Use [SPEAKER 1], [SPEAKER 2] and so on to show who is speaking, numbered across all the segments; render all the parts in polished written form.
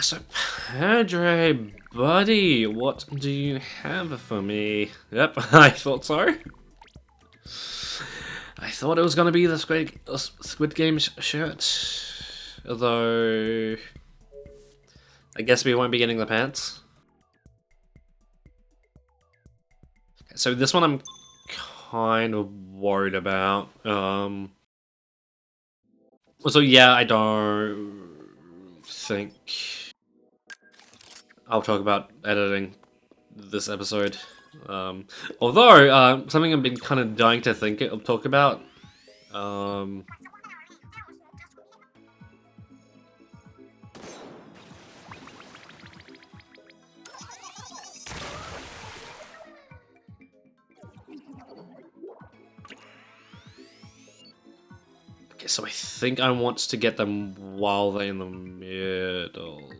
[SPEAKER 1] So, Padre, buddy, what do you have for me? Yep, I thought so. I thought it was gonna be the Squid Game shirt. Although, I guess we won't be getting the pants. So this one I'm kind of worried about. So yeah, I don't think I'll talk about editing this episode. Although, something I've been kind of dying to talk about. Okay, so I think I want to get them while they're in the middle.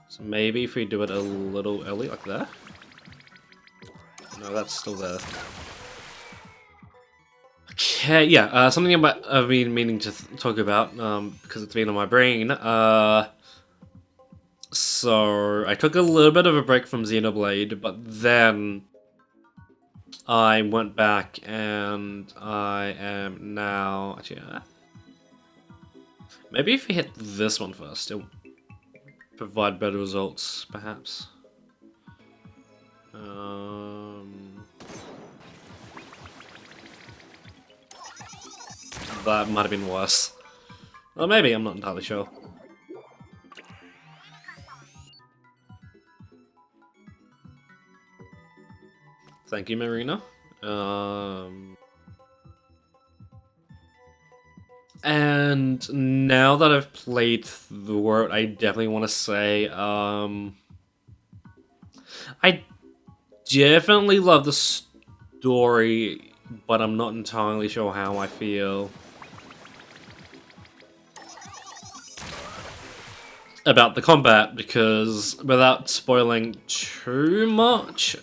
[SPEAKER 1] So maybe if we do it a little early, like that. No, that's still there. Okay, yeah, something I've been meaning to talk about, because it's been on my brain. So I took a little bit of a break from Xenoblade, but then I went back and I am now... Actually, maybe if we hit this one first, it'll provide better results, perhaps. That might have been worse. Or maybe, I'm not entirely sure. Thank you, Marina. And now that I've played through it, I definitely want to say, I definitely love the story, but I'm not entirely sure how I feel about the combat, because without spoiling too much,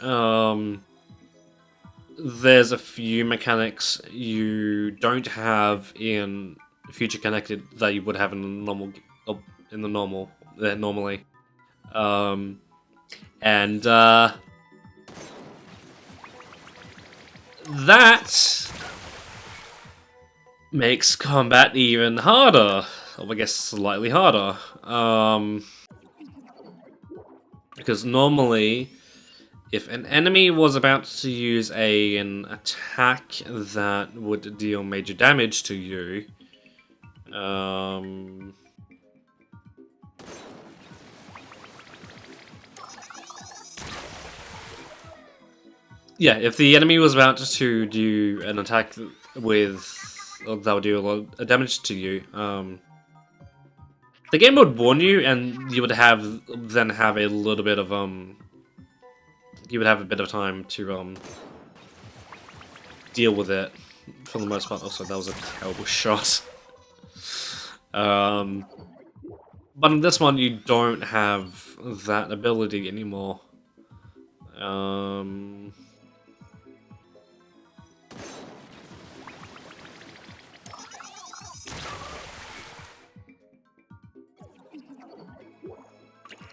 [SPEAKER 1] there's a few mechanics you don't have in Future Connected that you would have in the normal normally. And that makes combat even harder. Or I guess slightly harder. Because normally, if an enemy was about to use an attack that would deal major damage to you, yeah, if the enemy was about to do an attack that would do a lot of damage to you, the game would warn you, and you would then have a little bit of you would have a bit of time to deal with it for the most part. Also, that was a terrible shot. But in this one, you don't have that ability anymore.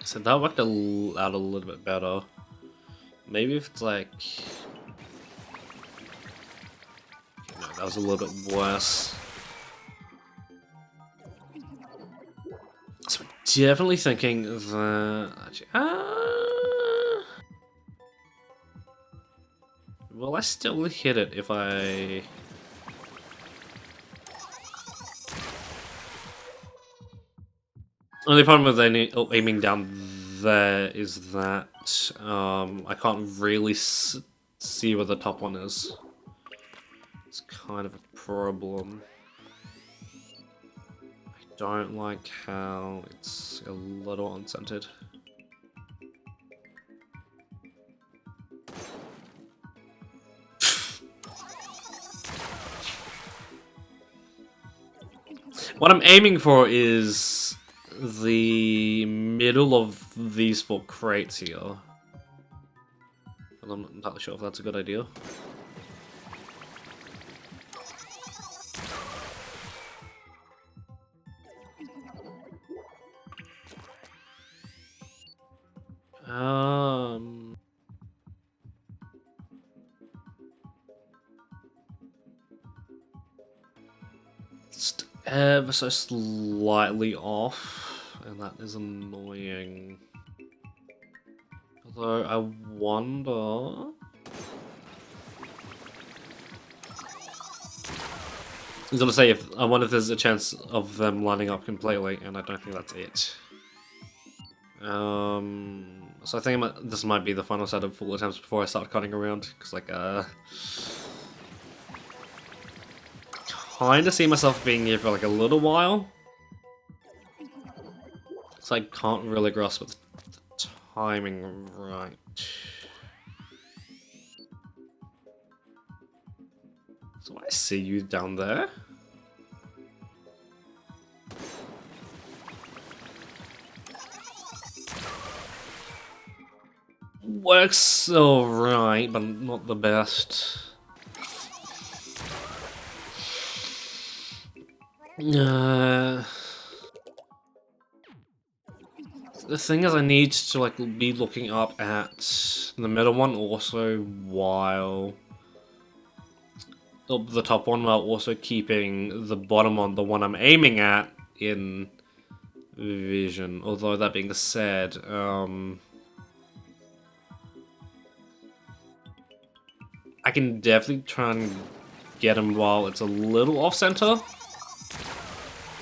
[SPEAKER 1] So that worked out a little bit better. Maybe if it's like... No, that was a little bit worse. So I'm definitely thinking that... Will I still hit it if I... Only problem with aiming down there is that I can't really see where the top one is. It's kind of a problem. I don't like how it's a little uncentered. What I'm aiming for is the middle of these 4 crates here. And I'm not entirely sure if that's a good idea. Just ever so slightly off, and that is annoying. Although I wonder. I was gonna say, I wonder if there's a chance of them lining up completely, and I don't think that's it. So I think this might be the final set of full attempts before I start cutting around, because like kind of see myself being here for like a little while. So I can't really grasp with the timing right. So I see you down there. Works alright, but not the best. The thing is, I need to like be looking up at the middle one also while the top one, while also keeping the bottom one, the one I'm aiming at, in vision. Although that being said, I can definitely try and get him while it's a little off center.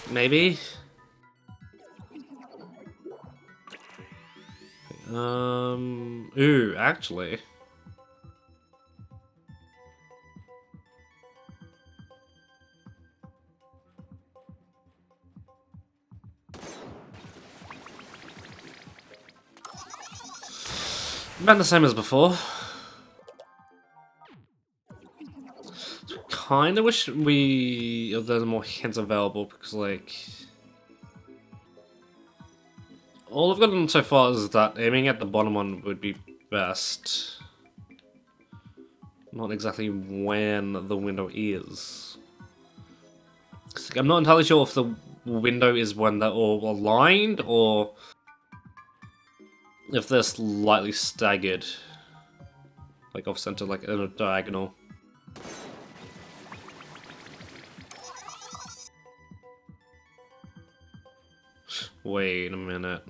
[SPEAKER 1] Maybe. Ooh, actually. About the same as before. Kinda wish there's more hints available, because like all I've gotten so far is that aiming at the bottom one would be best. Not exactly when the window is. I'm not entirely sure if the window is when they're all aligned, or if they're slightly staggered. Like off center, like in a diagonal. Wait a minute.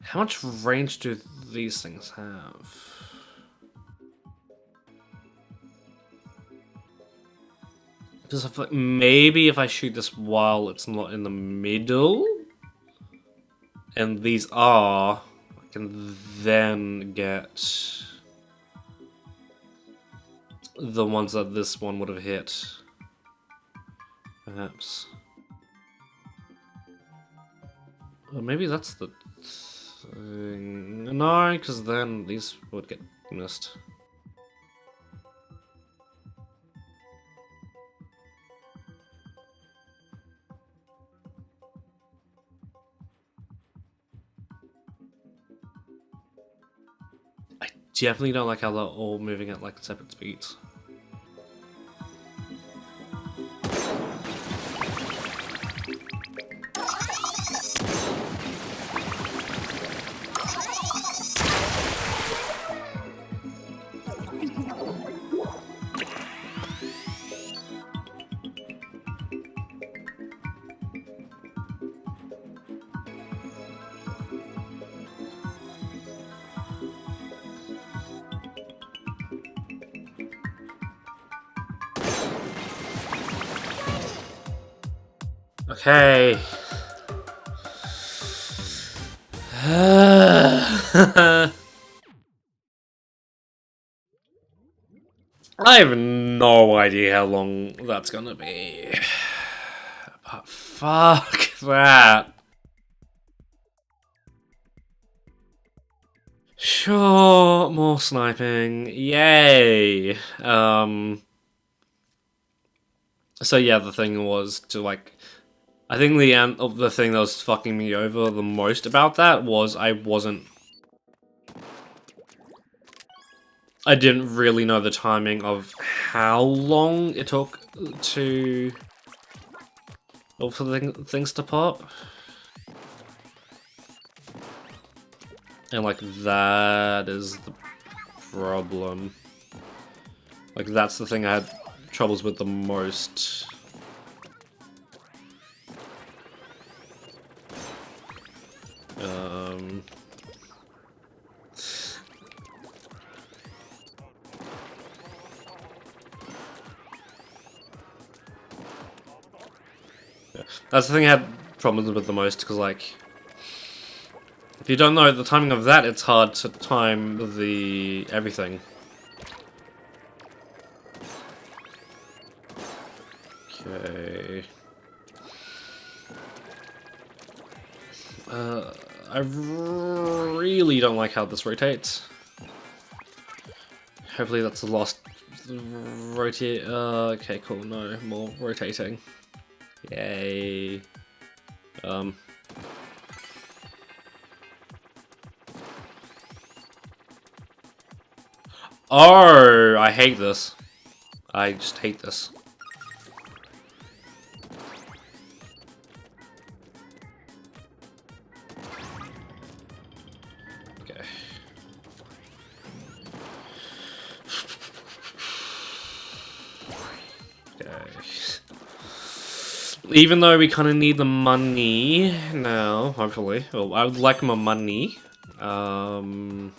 [SPEAKER 1] How much range do these things have? Because I feel like maybe if I shoot this while it's not in the middle, and these are, I can then get the ones that this one would have hit. Perhaps. Or maybe that's the thing. No, because then these would get missed. I definitely don't like how they're all moving at like separate speeds. Okay. I have no idea how long that's gonna be. But fuck that. Sure, more sniping. Yay. So yeah, the thing was to like, I think the end of the thing that was fucking me over the most about that was I didn't really know the timing of how long it took for the things to pop. And like that is the problem. Like that's the thing I had troubles with the most. Yeah. That's the thing I had problems with the most, because like, if you don't know the timing of that, it's hard to time the everything. Okay. I really don't like how this rotates. Hopefully that's the last rotate. Okay, cool. No more rotating. Yay. Oh, I hate this. I just hate this. Okay. Okay. Even though we kind of need the money now, hopefully. Well, I would like my money. I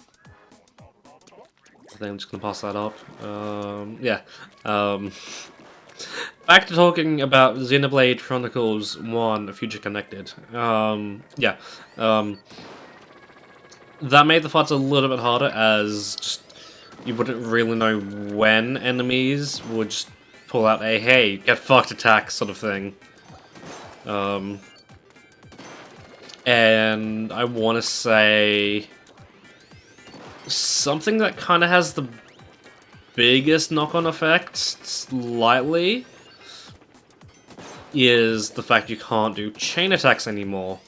[SPEAKER 1] think I'm just gonna pass that up. Yeah. Back to talking about Xenoblade Chronicles 1 Future Connected. Yeah. That made the fights a little bit harder, as just you wouldn't really know when enemies would just pull out a hey, get fucked attack sort of thing. And I want to say something that kind of has the biggest knock-on effect, slightly, is the fact you can't do chain attacks anymore.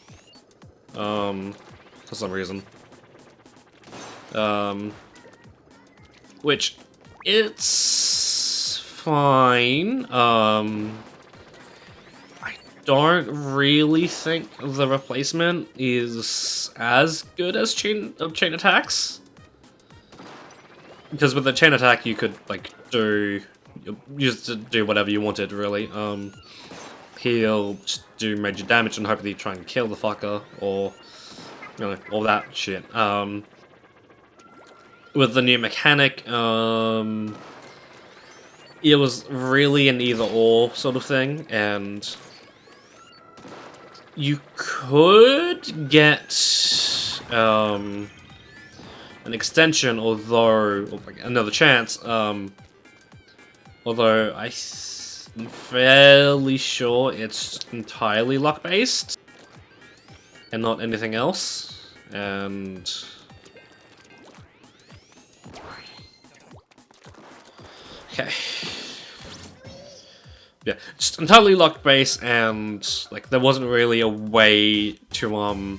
[SPEAKER 1] For some reason. Which, it's fine. I don't really think the replacement is as good as chain attacks. Because with the chain attack, you could like use to do whatever you wanted, really. Heal, just do major damage, and hopefully try and kill the fucker, or you know, all that shit. With the new mechanic, it was really an either-or sort of thing, and you could get an extension, although, or like another chance, although I'm fairly sure it's entirely luck-based, and not anything else, and okay. Yeah, just entirely luck-based, and like there wasn't really a way to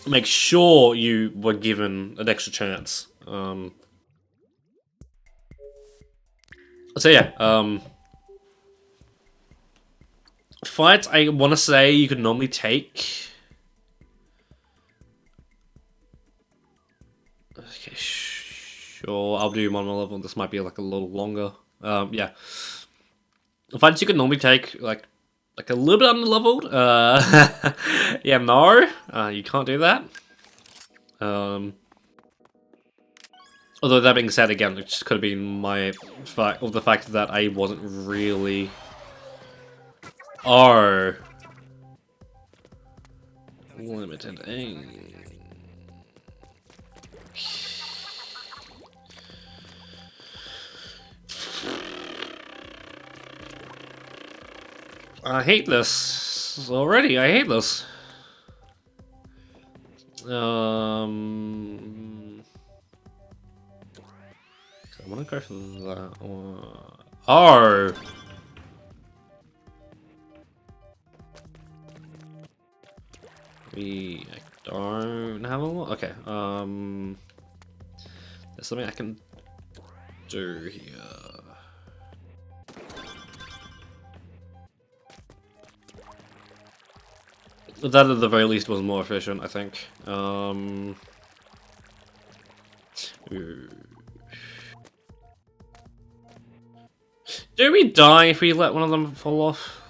[SPEAKER 1] make sure you were given an extra chance. So yeah, fights I want to say you could normally take. Okay, sure, I'll do 1 more level. This might be like a little longer. Yeah. Fights you could normally take like a little bit under-leveled. Yeah, no, you can't do that. Although that being said, again, it just could have been my fact, or the fact that I wasn't really. Oh, limited aim. I hate this already. I hate this. I want to go for that one. Oh! I don't have a lot. Okay, there's something I can do here. That at the very least was more efficient, I think. Do we die if we let one of them fall off?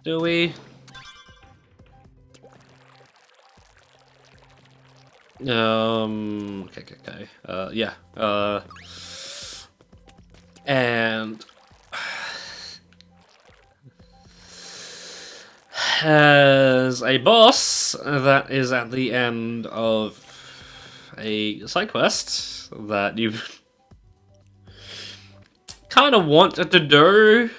[SPEAKER 1] Do we? Okay. Yeah. And as a boss that is at the end of a side quest that you kind of want to do,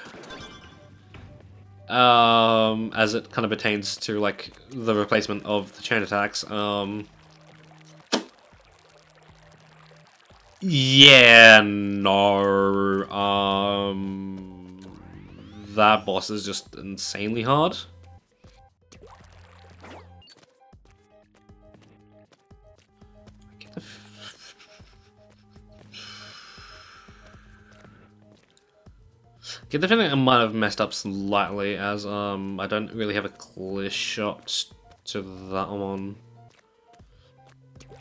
[SPEAKER 1] as it kind of pertains to like the replacement of the chain attacks. Yeah, no. That boss is just insanely hard. Get the feeling I might have messed up slightly, as I don't really have a clear shot to that one.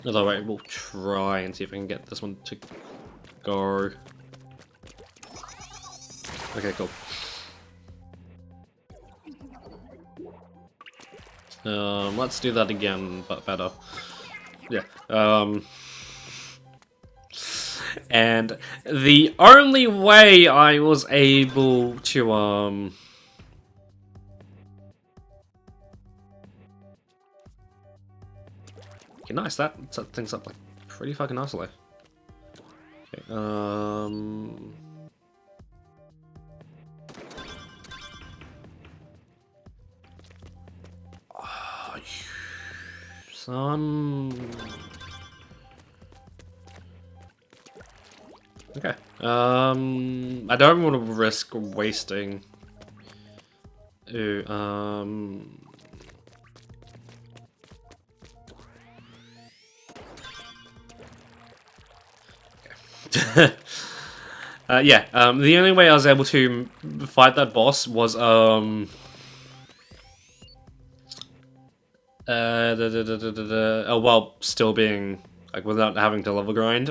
[SPEAKER 1] Although wait, we'll try and see if I can get this one to go. Okay, cool. Let's do that again, but better. Yeah. And the only way I was able to okay, nice, that set things up like pretty fucking nicely. Okay, oh, son. Okay. I don't want to risk wasting. Ooh, yeah. The only way I was able to fight that boss was oh well, still being like without having to level grind.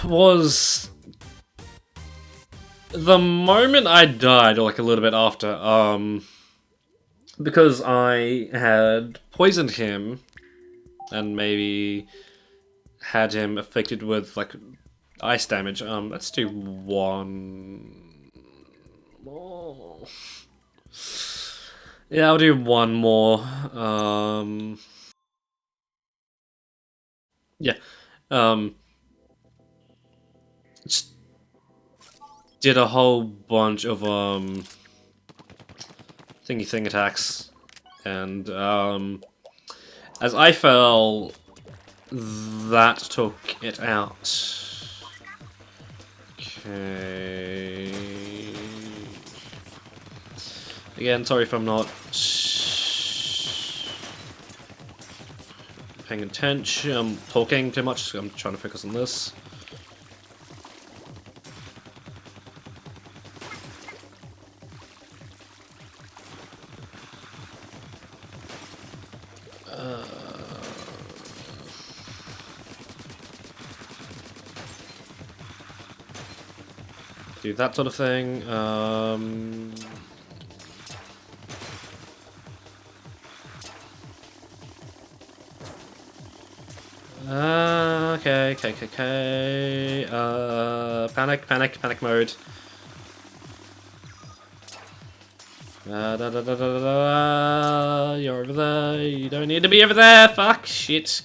[SPEAKER 1] Was the moment I died, or like a little bit after, because I had poisoned him and maybe had him affected with like ice damage. Let's do one more. Yeah, I'll do one more. Yeah. Just did a whole bunch of thingy thing attacks, and as I fell, that took it out. Okay. Again, sorry if I'm not paying attention. I'm talking too much. I'm trying to focus on this. Do that sort of thing. Okay. Panic mode. You're over there. You don't need to be over there. Fuck, shit.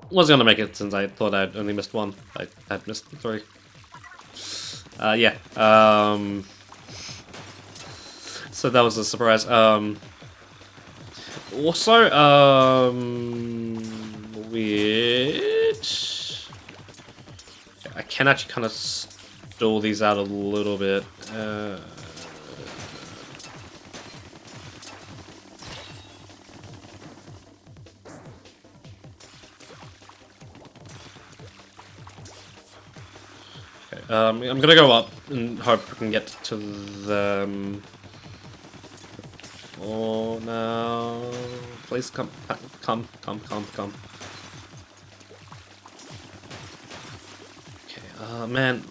[SPEAKER 1] Was gonna make it since I thought I'd only missed one. I had missed three. Yeah. So that was a surprise. Also, weird. I can actually kind of stall these out a little bit. I'm gonna go up and hope we can get to them. Oh no! Please come. Okay, man.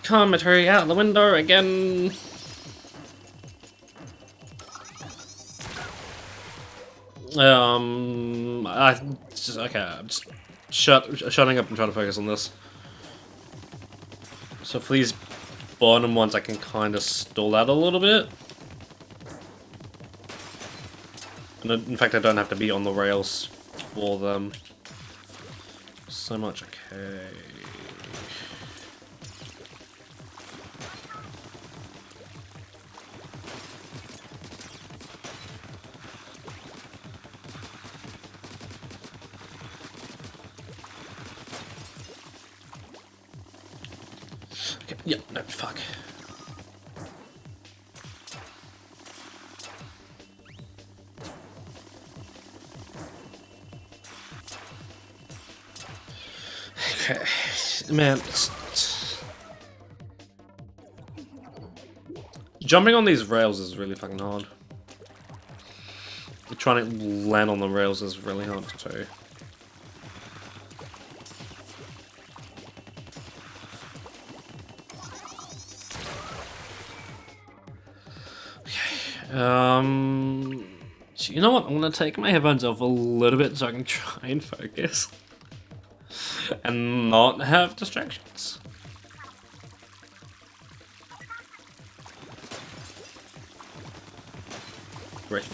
[SPEAKER 1] Commentary out the window again. I'm just shutting up and trying to focus on this. So for these bottom ones, I can kind of stall out a little bit. And in fact, I don't have to be on the rails for them so much. Okay. Okay, yeah, no, fuck. Okay, man. Jumping on these rails is really fucking hard. Trying to land on the rails is really hard too. So you know what? I'm gonna take my headphones off a little bit so I can try and focus. And not have distractions. Great.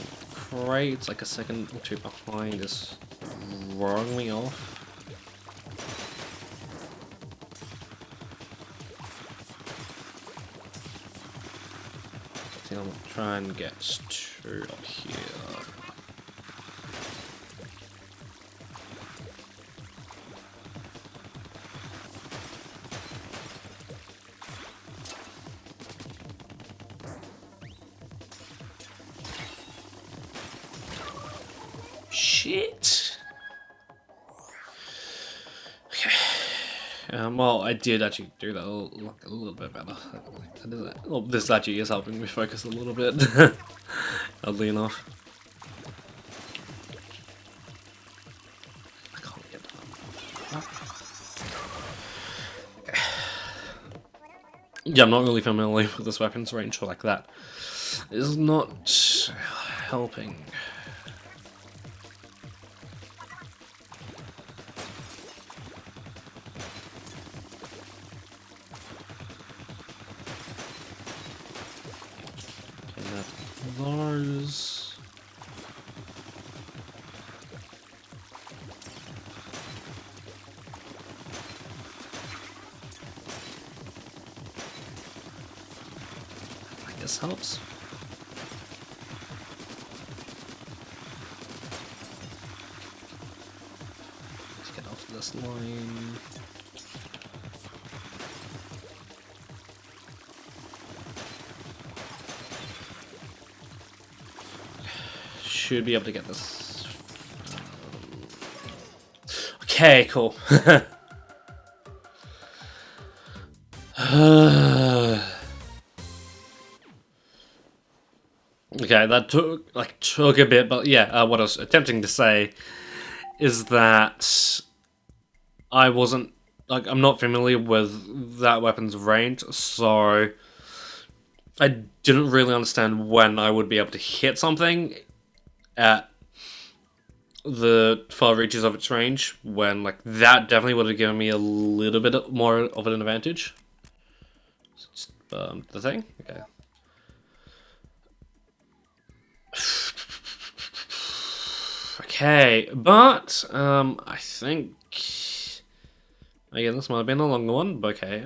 [SPEAKER 1] It's like a second or two behind is throwing me off. I think I'll try and get to up here. Shit. Okay. Well, I did actually do that a little bit better. Well, this actually is helping me focus a little bit. Oddly enough. I can't get that. Okay. Yeah, I'm not really familiar with this weapons range like that. It's not helping. Those. I guess helps. Let's get off this line. Should be able to get this. Okay, cool. Okay, that took a bit, but yeah. What I was attempting to say is that I wasn't I'm not familiar with that weapon's range, so I didn't really understand when I would be able to hit something at the far reaches of its range, when that definitely would have given me a little bit more of an advantage. Just, the thing? Okay. Okay, but I think again this might have been a longer one, but okay.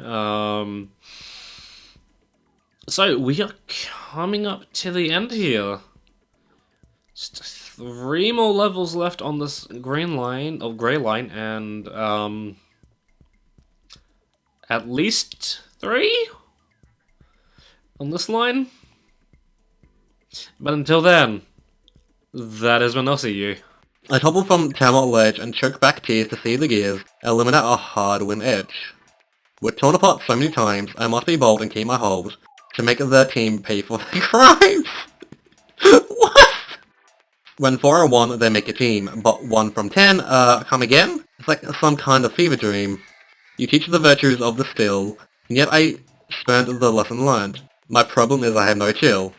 [SPEAKER 1] So we are coming up to the end here. Just 3 more levels left on this green line, or grey line, and at least 3 on this line. But until then, that is when I'll see you.
[SPEAKER 2] I topple from tower ledge and choke back tears to see the gears, eliminate a hard-win edge. We're torn apart so many times, I must be bold and keep my hold to make the team pay for their crimes. What? When 4 are 1, they make a team, but 1 from 10, come again? It's like some kind of fever dream. You teach the virtues of the still, and yet I spurned the lesson learned. My problem is I have no chill.